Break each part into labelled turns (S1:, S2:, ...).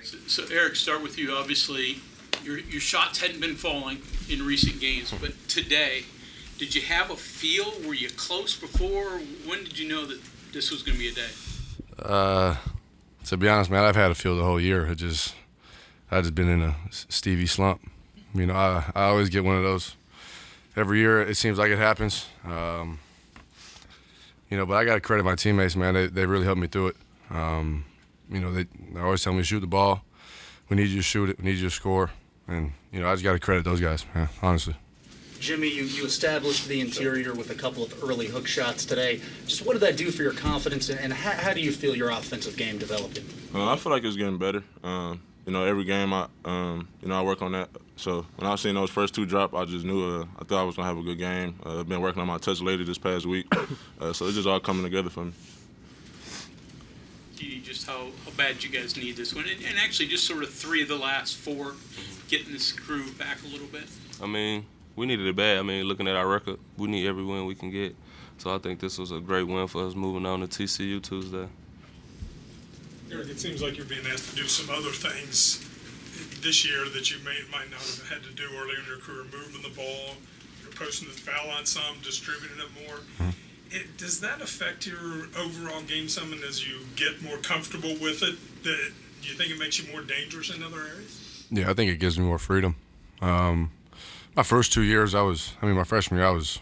S1: So Erik, start with you. Obviously, your shots hadn't been falling in recent games, but today, did you have a feel? Were you close before? When did you know that this was going to be a day?
S2: To be honest, man, I've had a feel the whole year. I've just been in a Stevie slump. You know, I always get one of those. Every year, it seems like it happens. You know, but I got to credit my teammates, man. They really helped me through it. You know, they always tell me to shoot the ball. We need you to shoot it. We need you to score. And, you know, I just got to credit those guys, man, honestly.
S3: Jimmy, you established the interior with a couple of early hook shots today. Just what did that do for your confidence, and how do you feel your offensive game developing?
S4: I feel like it's getting better. You know, every game I work on that. So when I seen those first two drop, I just knew I thought I was gonna have a good game. I've been working on my touch lately this past week, so it's just all coming together for me.
S1: Just how bad you guys need this one, and actually just sort of 3 of the last 4 getting this groove back a little bit.
S5: I mean, we needed it bad. I mean, looking at our record, we need every win we can get. So I think this was a great win for us moving on to TCU Tuesday.
S6: Erik, it seems like you're being asked to do some other things this year that you might not have had to do earlier in your career, moving the ball, you're posting the foul line some, distributing it more. Mm-hmm. Does that affect your overall game some, and as you get more comfortable with it, do you think it makes you more dangerous in other areas?
S2: Yeah, I think it gives me more freedom. My first 2 years, my freshman year, I was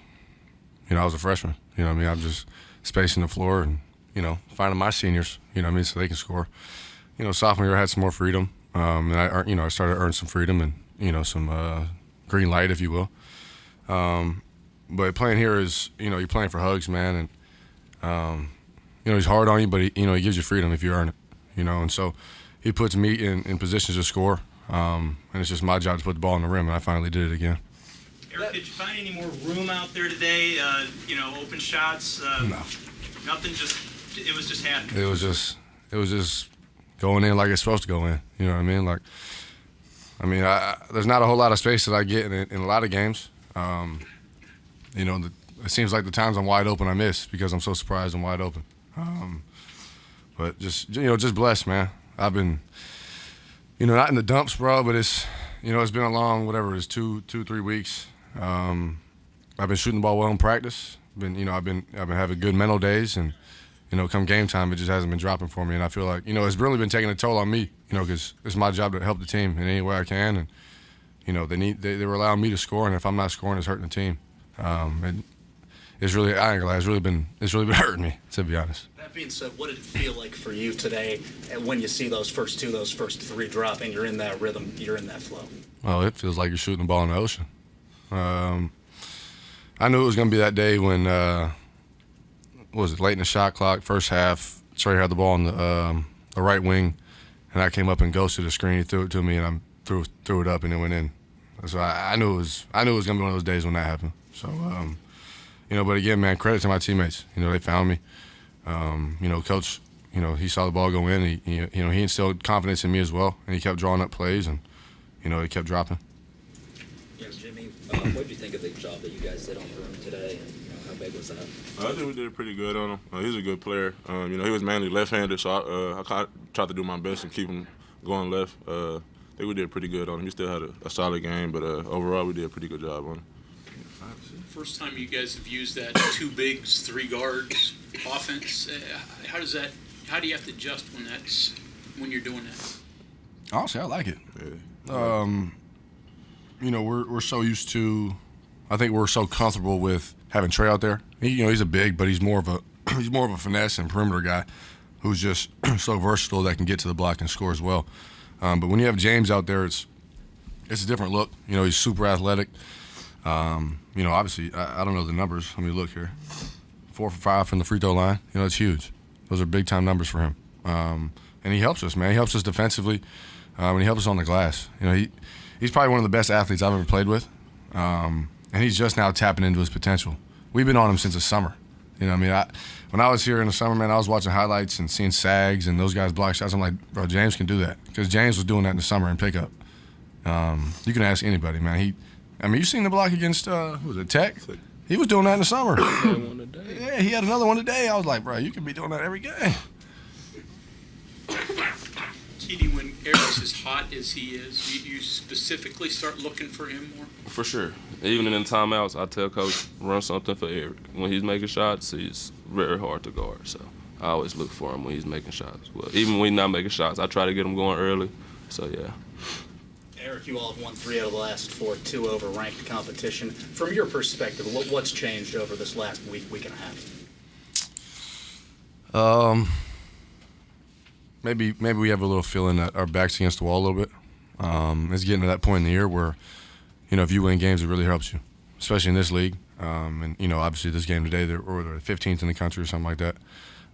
S2: a freshman. You know what I mean? I'm just spacing the floor and, you know, finding my seniors, you know what I mean, so they can score. You know, sophomore year I had some more freedom, and I started to earn some freedom and, you know, some green light, if you will. But playing here is, you know, you're playing for hugs, man, and you know, he's hard on you, but he gives you freedom if you earn it, you know, and so he puts me in positions to score, and it's just my job to put the ball in the rim, and I finally did it again.
S7: Erik, did you find any more room out there today? You know, open shots?
S2: No.
S7: Nothing. It was just happening.
S2: It was just going in like it's supposed to go in. You know what I mean? Like, there's not a whole lot of space that I get in a lot of games. You know, it seems like the times I'm wide open I miss because I'm so surprised I'm wide open. But just blessed, man. I've been, you know, not in the dumps, bro, but it's been a long, 2-3 weeks. I've been shooting the ball well in practice. I've been having good mental days, and, you know, come game time, it just hasn't been dropping for me. And I feel like, you know, it's really been taking a toll on me, you know, because it's my job to help the team in any way I can. And, you know, they were allowing me to score, and if I'm not scoring, it's hurting the team. And it's really, I ain't gonna lie, it's really been hurting me, to be honest.
S3: That being said, what did it feel like for you today when you see those first 3 dropping, you're in that rhythm, you're in that flow?
S2: Well, it feels like you're shooting the ball in the ocean. I knew it was going to be that day when, late in the shot clock, first half, Trey had the ball on the right wing, and I came up and ghosted the screen. He threw it to me, and I threw it up, and it went in. So I knew it was going to be one of those days when that happened. So, you know, but again, man, credit to my teammates. You know, they found me. You know, Coach, you know, he saw the ball go in. He instilled confidence in me as well, and he kept drawing up plays, and, you know, he kept dropping.
S8: Yeah, Jimmy, what did you think of the job that you guys did on the rim today, and, you know, how big was that?
S4: I think we did pretty good on him. He's a good player. You know, he was mainly left-handed, so I tried to do my best and keep him going left. I think we did pretty good on him. He still had a solid game, but overall we did a pretty good job on him.
S1: First time you guys have used that 2 bigs, 3 guards offense. How do you have to adjust when you're doing that?
S2: Honestly, I like it.
S4: Yeah.
S2: You know, we're so used to, I think we're so comfortable with having Trey out there. He's a big, but he's more of a finesse and perimeter guy who's just so versatile that can get to the block and score as well. But when you have James out there, it's a different look. You know, he's super athletic. You know, obviously, I don't know the numbers. Let me look here. 4 for 5 from the free throw line. You know, it's huge. Those are big-time numbers for him. And he helps us, man. He helps us defensively, and he helps us on the glass. You know, he's probably one of the best athletes I've ever played with, and he's just now tapping into his potential. We've been on him since the summer. You know what I mean? When I was here in the summer, man, I was watching highlights and seeing sags and those guys block shots. I'm like, bro, James can do that, because James was doing that in the summer in pickup. You can ask anybody, man. You seen the block against, who was it, Tech? He was doing that in the summer. Yeah, he had another one today. I was like, bro, you could be doing that every game.
S1: Keating, when Eric's as hot as he is, you specifically start looking for him more?
S5: For sure. Even in the timeouts, I tell Coach, run something for Erik. When he's making shots, he's very hard to guard. So I always look for him when he's making shots. Well, even when he's not making shots, I try to get him going early. So, yeah.
S3: Eric, you all have won 3 out of the last 4, 2 over ranked competition. From your perspective, what's changed over this last week and a half?
S2: Maybe we have a little feeling that our back's against the wall a little bit. It's getting to that point in the year where, if you win games, it really helps you, especially in this league. And obviously this game today, they're 15th in the country or something like that.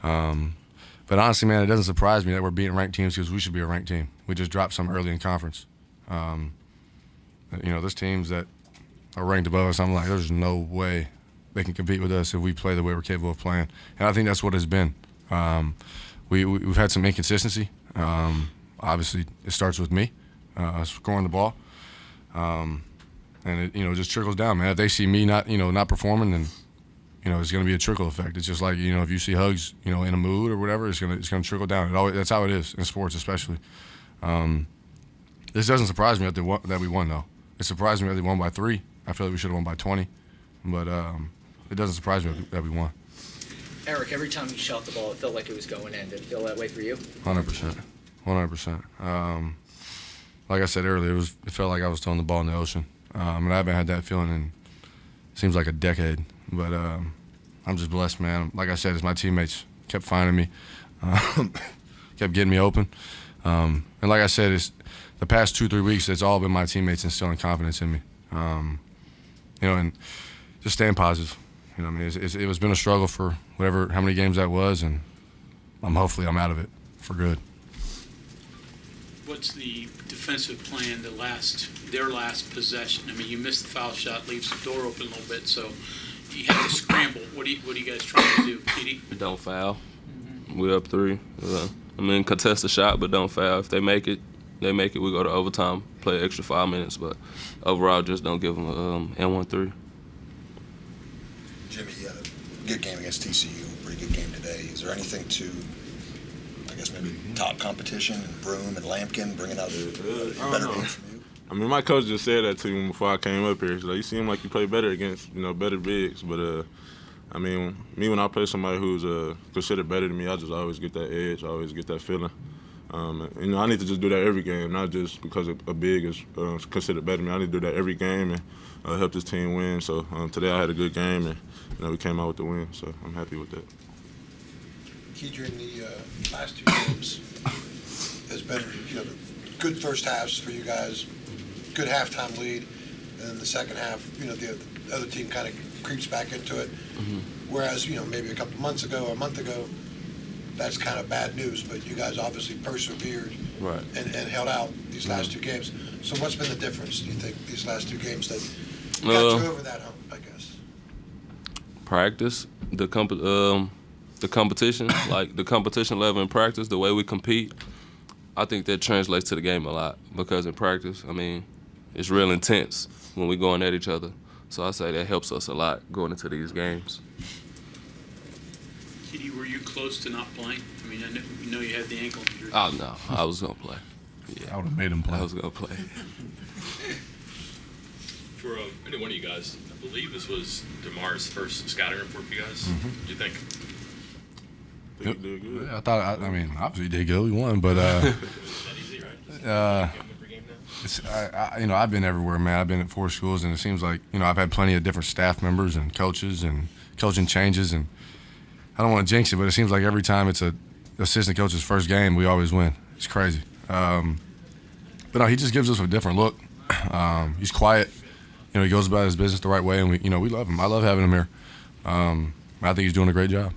S2: But honestly, man, it doesn't surprise me that we're beating ranked teams because we should be a ranked team. We just dropped some early in conference. There's teams that are ranked above us. I'm like, there's no way they can compete with us if we play the way we're capable of playing. And I think that's what it's been. We've had some inconsistency. Obviously, it starts with me scoring the ball, and it just trickles down, man. If they see me not performing, then it's going to be a trickle effect. It's just like if you see Hugs in a mood or whatever, it's going to trickle down. That's how it is in sports, especially. This doesn't surprise me that we won, though. It surprised me that they won by 3. I feel like we should have won by 20, but it doesn't surprise me that we won.
S9: Erik, every time you shot the ball, it felt like it was going in. Did it feel that way for you?
S2: 100%. Like I said earlier, it felt like I was throwing the ball in the ocean. And I haven't had that feeling in seems like a decade. But I'm just blessed, man. Like I said, it's my teammates kept finding me, kept getting me open. And like I said, it's the past 2-3 weeks, it's all been my teammates instilling confidence in me. And just staying positive. It was been a struggle for how many games that was, and hopefully I'm out of it for good.
S1: What's the defensive plan their last possession? I mean, you missed the foul shot, leaves the door open a little bit, so you have to scramble. What are you guys trying to do, Petey?
S5: Don't foul. We're up 3. Contest the shot, but don't foul. If they make it, we go to overtime, play an extra 5 minutes, but overall, just don't give them an N1-3.
S10: Jimmy, good game against TCU, pretty good game today. Is there anything to, I guess, maybe top competition and Broom and Lampkin bringing out better games from you?
S4: My coach just said that to me before I came up here. He's like, you seem like you play better against, better bigs. But, me, when I play somebody who's considered better than me, I just always get that edge. I always get that feeling. I need to just do that every game, not just because a big is considered better than me. I need to do that every game and help this team win. So today I had a good game, and we came out with the win. So I'm happy with that.
S10: Kedrian, the last 2 games has been good first halves for you guys, good halftime lead, and then the second half, the other team kind of creeps back into it. Mm-hmm. Whereas maybe a couple months ago or a month ago, that's kind of bad news, but you guys obviously persevered and held out these last 2 games. So what's been the difference, do you think, these last 2 games that got you over that hump, I guess?
S5: Practice, the competition, like the competition level in practice, the way we compete, I think that translates to the game a lot because in practice, it's real intense when we're going at each other. So I say that helps us a lot going into these games.
S1: Kitty, were you close to not playing? I know you had the ankle injury.
S5: Oh, no, I was going to play. Yeah,
S2: I would have made him play.
S5: I was going to play.
S11: For any one of you guys, I believe this was DeMar's first scouting report for you guys. Mm-hmm. What do you think?
S4: I think he did good.
S2: Yeah, I thought, obviously he did good. We won, but
S11: that easy, right?
S2: I've been everywhere, man. I've been at 4 schools, and it seems like I've had plenty of different staff members and coaches and coaching changes, and I don't want to jinx it, but it seems like every time it's a assistant coach's first game, we always win. It's crazy. But no, he just gives us a different look. He's quiet. He goes about his business the right way, and we love him. I love having him here. I think he's doing a great job.